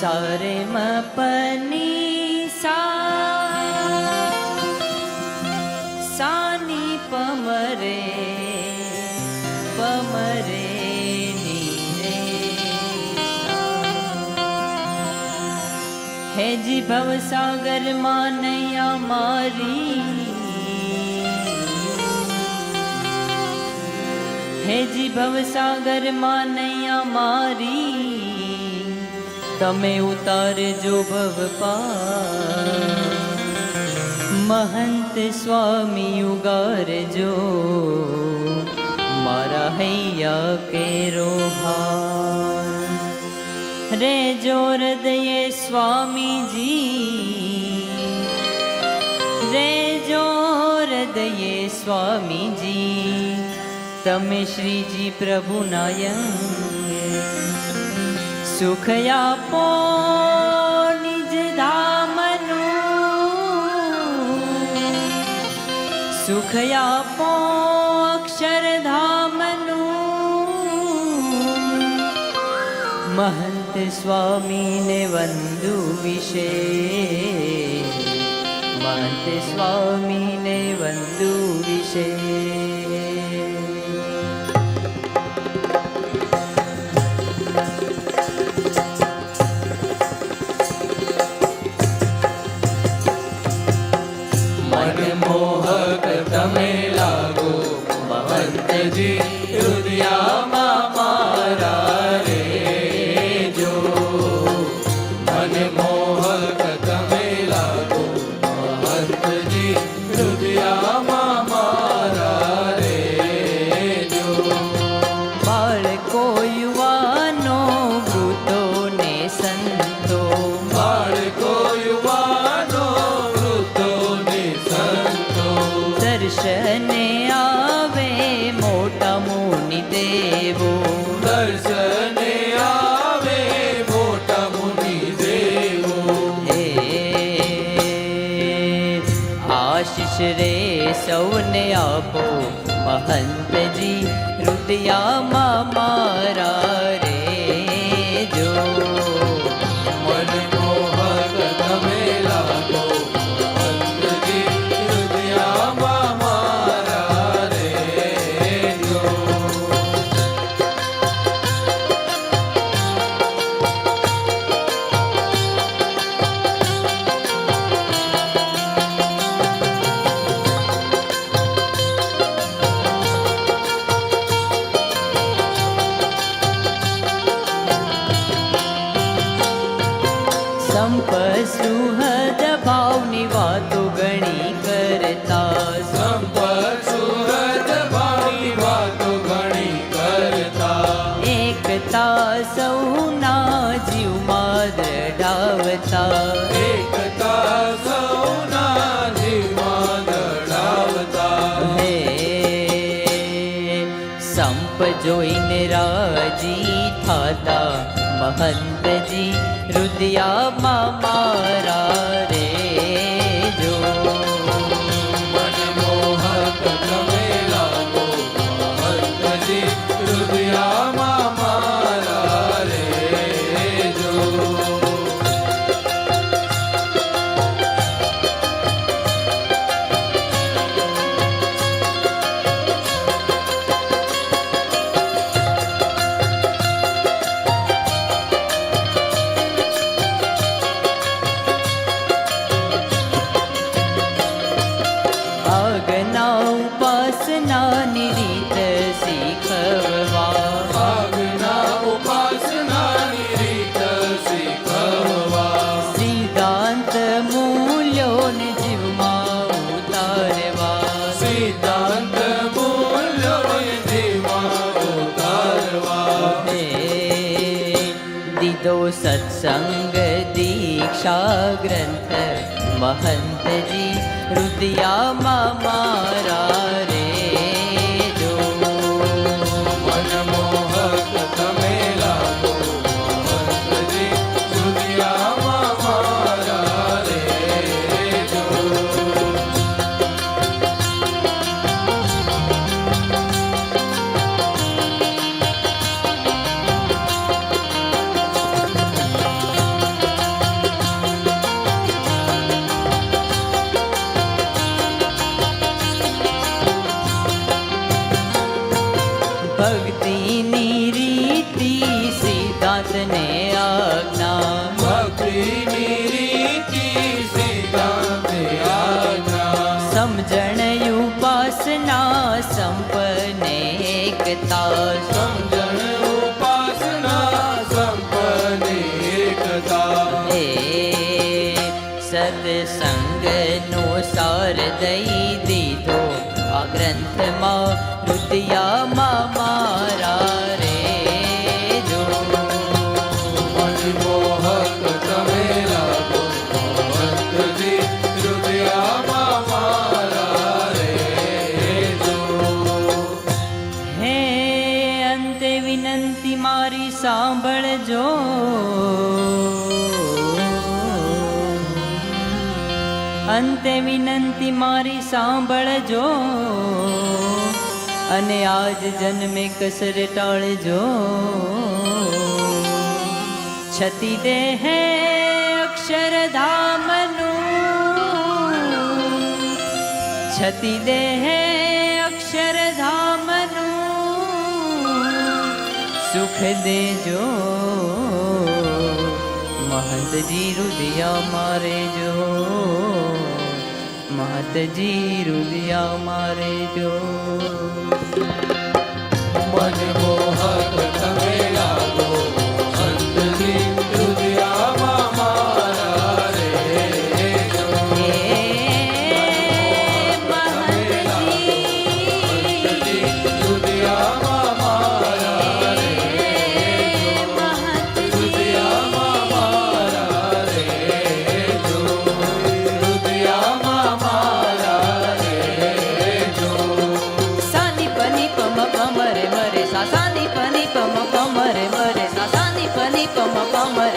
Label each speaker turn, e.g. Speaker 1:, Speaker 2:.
Speaker 1: सारे म पनी सा सानी पमरे पमरे नी रे है जी भव सागर मानैया मारी है जी भव सागर मानैया मारी तमे उतारजो भव पार महंत स्वामी उगारजो मारा हैया केरो भार रे जो हृदय स्वामी जी रे जो हृदय स्वामी जी तमे श्रीजी प्रभु नायक सुख आपो निज धामनु सुख आपो अक्षर धामनु महंत स्वामी ने वंदु विशे महंत स्वामी ने वंदु विशे
Speaker 2: મોહક તમે લાગો મહંતજી હૃદયામાં મારા રે જો મન મોહક તમે લાગો મહંતજી હૃદયામાં મારા રે જો
Speaker 1: બાળકો યુવાનો વૃદ્ધો ને સંતો
Speaker 2: બાળકો યુવાનો
Speaker 1: દર્શને આવે મોટા મુનિ દેવો
Speaker 2: દર્શને આવે મોટા મુનિ દેવો
Speaker 1: હે આશીષ રે સૌને આપો મહંતજી હૃદયામાં મારા રે જો
Speaker 2: મન મોહક તમે લાગો
Speaker 1: સંપસુહદ ભાવની વાતો ઘણી કરતા
Speaker 2: સંપસુહદ ભાવની વાતો ઘણી કરતા
Speaker 1: એકતા સૌના જીવમાં દ્રઢાવતા
Speaker 2: એકતા સૌના જીવમાં દડાવતા
Speaker 1: હે સંપ જોઈને રાજી થાતા महंतजी हृदयामा मारा रे जो
Speaker 2: मन मोहक तमे लागो महंतजी हृदयामा मारा रे जो
Speaker 1: उपासना निरीत सीखवा
Speaker 2: आज्ञा उपासना निरीत सीखवा
Speaker 1: सिद्धांत मूल्यों ने जीवमा उतारवा
Speaker 2: सिद्धांत मूल्यों ने जीवमा उतारवा
Speaker 1: दीदो सत्संग दीक्षा ग्रंथ महंत जी हृदयामा मारा रे जो
Speaker 2: मन मोहक तमे लागो महंतजी हृदयामा मारा रे जो
Speaker 1: ઉપાસના સંપન્ન એકતા
Speaker 2: સમજણ ઉપાસના સંપન્ન એકતા
Speaker 1: એ સત્સંગનો સાર દઈ દીધો આ ગ્રંથમાં હૃદયમાં મારા રે જો
Speaker 2: મનમોહક તમે લાગો ભગવંતજી હૃદયમાં મારા રહેજો.
Speaker 1: હે અંતે વિનંતી મારી સાંભળજો અંતે વિનંતી મારી સાંભળજો અને આજ જન્મે કસર ટાળજો છતી દેહ અક્ષરધામનું છતી દેહ અક્ષરધામનું સુખ દેજો મહંતજી હૃદયા મારે જો મહંતજી હૃદયા મારે જો
Speaker 2: મનમોહક તમે લાગો ભગવંતજી હૃદયમાં મારા રહેજો. ભગવંતજી હૃદયમાં મારા રહેજો. હૃદયમાં મારા રહેજો. હૃદયમાં મારા રહેજો.
Speaker 1: સાની પની પમ પમરે મરે સા સાની પની પમ પમરે મરે સા સાની પની પમ પમરે